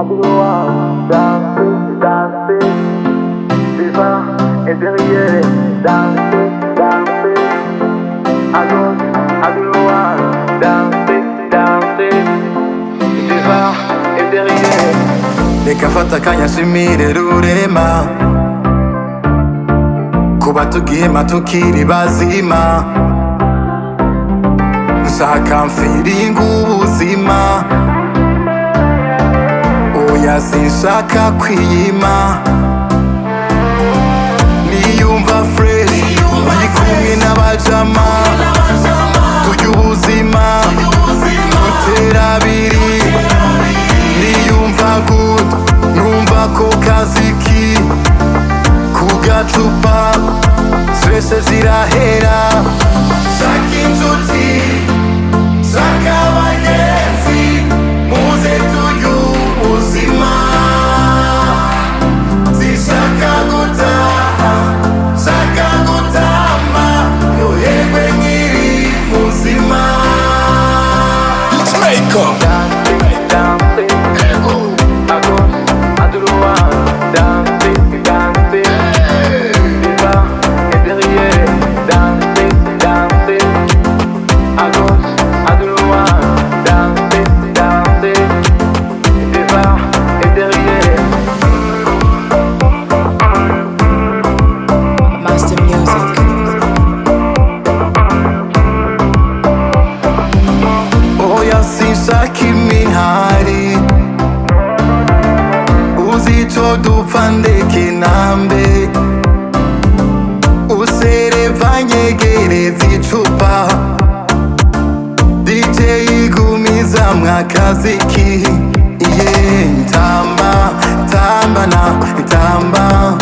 vouloir danser, danser, devant et derrière, danser, danser, à gauche, à droite, danser, danser, devant et derrière. Reka mfata akanya nshimire rurema kuba tugihema tukiri bazima, nshaka mfiringa ubuzima, oya sinshaka kwiyima, niyumva fresh ndi kumwe n'abajama, turya ubuzima dutera abiri, niyumva good numva ko kaziki ku gacupa stress zirahera, shaka inshuti shaka abagenzi muze turye ubuzima, zishaka gutaha shaka gutama yoherwe nkiri muzima. Sinshaka imihari uzico dupfa ndeke nambe, usereva nyegereza icupa, DJ igumiza mwakaziki, yeah, tamba tamba na tamba